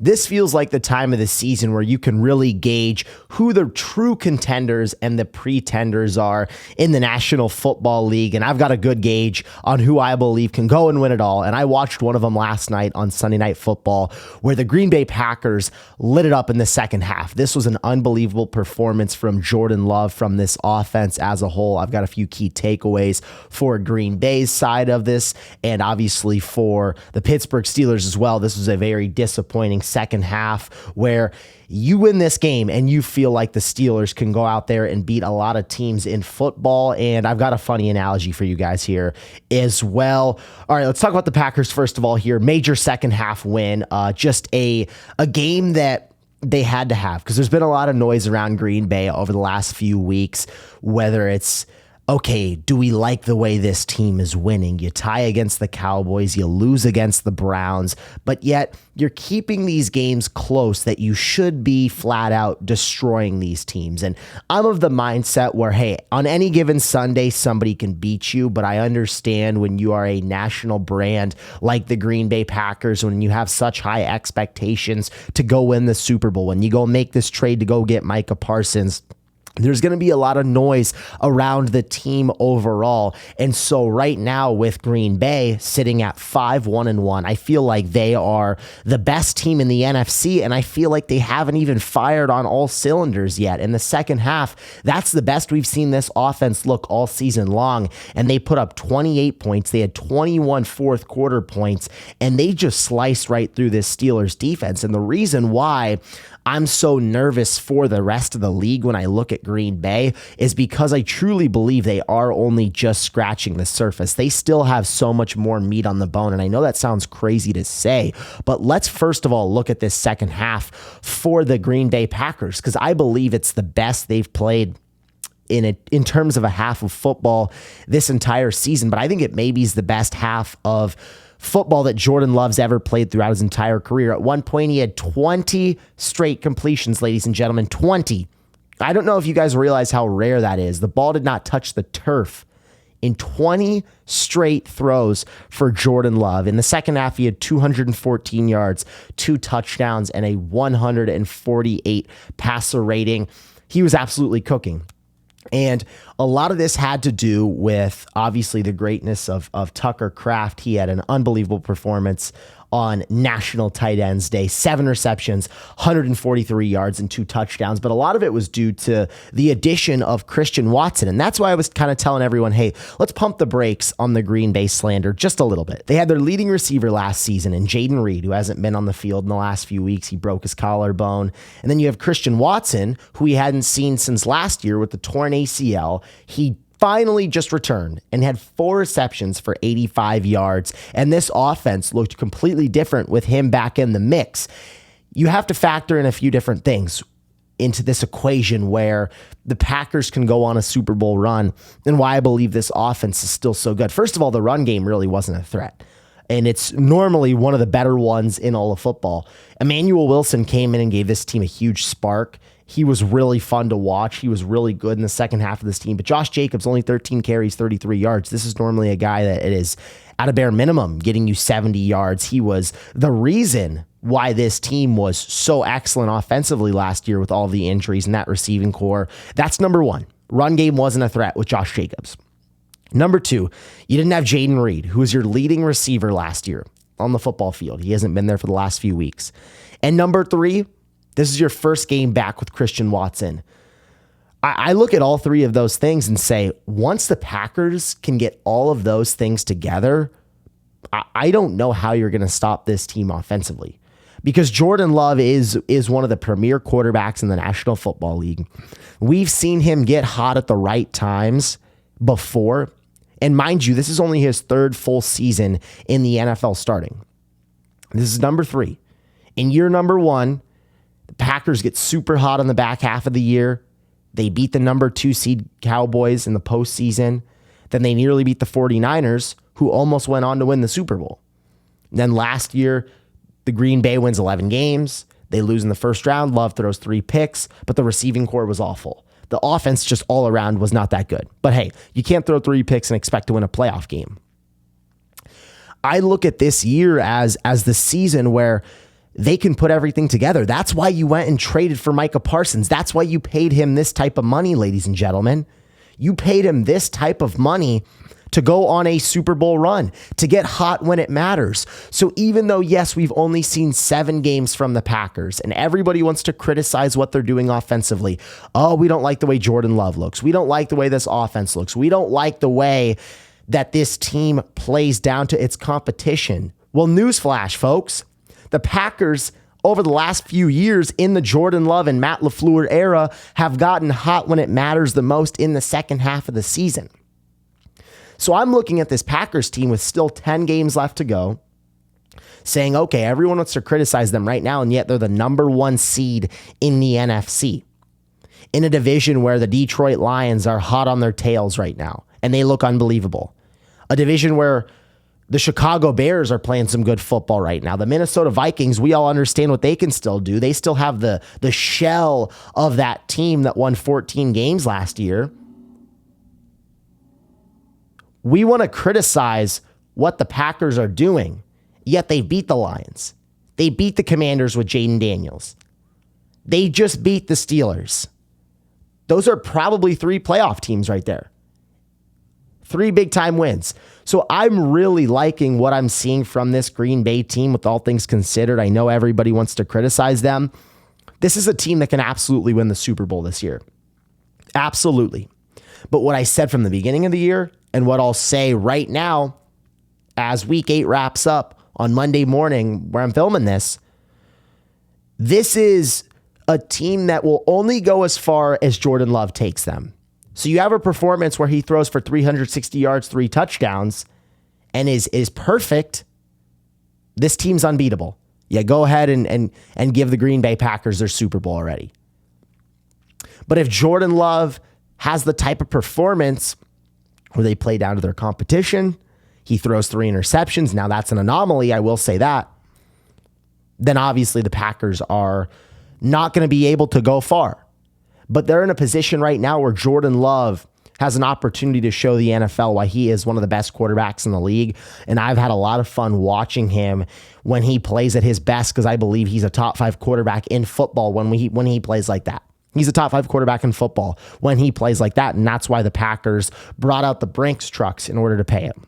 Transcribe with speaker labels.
Speaker 1: This feels like the time of the season where you can really gauge who the true contenders and the pretenders are in the National Football League. And I've got a good gauge on who I believe can go and win it all. And I watched one of them last night on Sunday Night Football where the Green Bay Packers lit it up in the second half. This was an unbelievable performance from Jordan Love, from this offense as a whole. I've got a few key takeaways for Green Bay's side of this, and obviously for the Pittsburgh Steelers as well. This was a very disappointing second half where you win this game and you feel like the Steelers can go out there and beat a lot of teams in football. And I've got a funny analogy for you guys here as well. All right, let's talk about the Packers first of all here. Major second half win, just a game that they had to have, because there's been a lot of noise around Green Bay over the last few weeks, whether it's, okay, do we like the way this team is winning? You tie against the Cowboys, you lose against the Browns, but yet you're keeping these games close that you should be flat out destroying these teams. And I'm of the mindset where, hey, on any given Sunday, somebody can beat you, but I understand when you are a national brand like the Green Bay Packers, when you have such high expectations to go win the Super Bowl, when you go make this trade to go get Micah Parsons, there's going to be a lot of noise around the team overall. And so right now with Green Bay sitting at 5-1-1, I feel like they are the best team in the NFC, and I feel like they haven't even fired on all cylinders yet. In the second half, that's the best we've seen this offense look all season long, and they put up 28 points. They had 21 fourth quarter points, and they just sliced right through this Steelers defense. And the reason why I'm so nervous for the rest of the league when I look at Green Bay is because I truly believe they are only just scratching the surface. They still have so much more meat on the bone. And I know that sounds crazy to say, but let's first of all look at this second half for the Green Bay Packers, because I believe it's the best they've played in terms of a half of football this entire season. But I think it maybe is the best half of football that Jordan Love's ever played throughout his entire career. At one point, he had 20 straight completions, ladies and gentlemen, 20. I don't know if you guys realize how rare that is. The ball did not touch the turf in 20 straight throws for Jordan Love. In the second half, he had 214 yards, 2 touchdowns, and a 148 passer rating. He was absolutely cooking. And a lot of this had to do with, obviously, the greatness of Tucker Kraft. He had an unbelievable performance on National Tight Ends Day, 7 receptions, 143 yards, and 2 touchdowns. But a lot of it was due to the addition of Christian Watson. And that's why I was kind of telling everyone, hey, let's pump the brakes on the Green Bay slander just a little bit. They had their leading receiver last season in Jaden Reed, who hasn't been on the field in the last few weeks. He broke his collarbone. And then you have Christian Watson, who we hadn't seen since last year with the torn ACL. He finally just returned and had 4 receptions for 85 yards. And this offense looked completely different with him back in the mix. You have to factor in a few different things into this equation where the Packers can go on a Super Bowl run and why I believe this offense is still so good. First of all, the run game really wasn't a threat, and it's normally one of the better ones in all of football. Emmanuel Wilson came in and gave this team a huge spark. He was really fun to watch. He was really good in the second half of this team. But Josh Jacobs, only 13 carries, 33 yards. This is normally a guy that it is at a bare minimum getting you 70 yards. He was the reason why this team was so excellent offensively last year with all the injuries in that receiving core. That's number one. Run game wasn't a threat with Josh Jacobs. Number 2, you didn't have Jaden Reed, who was your leading receiver last year on the football field. He hasn't been there for the last few weeks. And number 3, this is your first game back with Christian Watson. I look at all 3 of those things and say, once the Packers can get all of those things together, I don't know how you're going to stop this team offensively, because Jordan Love is one of the premier quarterbacks in the National Football League. We've seen him get hot at the right times before. And mind you, this is only his 3rd full season in the NFL starting. This is number 3. In year number 1, the Packers get super hot on the back half of the year. They beat the number 2 seed Cowboys in the postseason. Then they nearly beat the 49ers, who almost went on to win the Super Bowl. And then last year, the Green Bay wins 11 games. They lose in the first round. Love throws 3 picks, but the receiving core was awful. The offense just all around was not that good. But hey, you can't throw 3 picks and expect to win a playoff game. I look at this year as the season where they can put everything together. That's why you went and traded for Micah Parsons. That's why you paid him this type of money, ladies and gentlemen. You paid him this type of money to go on a Super Bowl run, to get hot when it matters. So even though, yes, we've only seen 7 games from the Packers and everybody wants to criticize what they're doing offensively. Oh, we don't like the way Jordan Love looks. We don't like the way this offense looks. We don't like the way that this team plays down to its competition. Well, newsflash, folks. The Packers, over the last few years in the Jordan Love and Matt LaFleur era, have gotten hot when it matters the most in the second half of the season. So I'm looking at this Packers team with still 10 games left to go, saying, okay, everyone wants to criticize them right now, and yet they're the number 1 seed in the NFC, in a division where the Detroit Lions are hot on their tails right now, and they look unbelievable. A division where the Chicago Bears are playing some good football right now. The Minnesota Vikings, we all understand what they can still do. They still have the shell of that team that won 14 games last year. We want to criticize what the Packers are doing, yet they beat the Lions. They beat the Commanders with Jaden Daniels. They just beat the Steelers. Those are probably 3 playoff teams right there. 3 big-time wins. So I'm really liking what I'm seeing from this Green Bay team with all things considered. I know everybody wants to criticize them. This is a team that can absolutely win the Super Bowl this year. Absolutely. But what I said from the beginning of the year and what I'll say right now as week 8 wraps up on Monday morning where I'm filming this is a team that will only go as far as Jordan Love takes them. So you have a performance where he throws for 360 yards, 3 touchdowns, and is perfect. This team's unbeatable. Yeah, go ahead and give the Green Bay Packers their Super Bowl already. But if Jordan Love has the type of performance where they play down to their competition, he throws 3 interceptions, now that's an anomaly, I will say that, then obviously the Packers are not going to be able to go far. But they're in a position right now where Jordan Love has an opportunity to show the NFL why he is one of the best quarterbacks in the league. And I've had a lot of fun watching him when he plays at his best, because I believe he's a top 5 quarterback in football when he plays like that. He's a top 5 quarterback in football when he plays like that. And that's why the Packers brought out the Brinks trucks in order to pay him.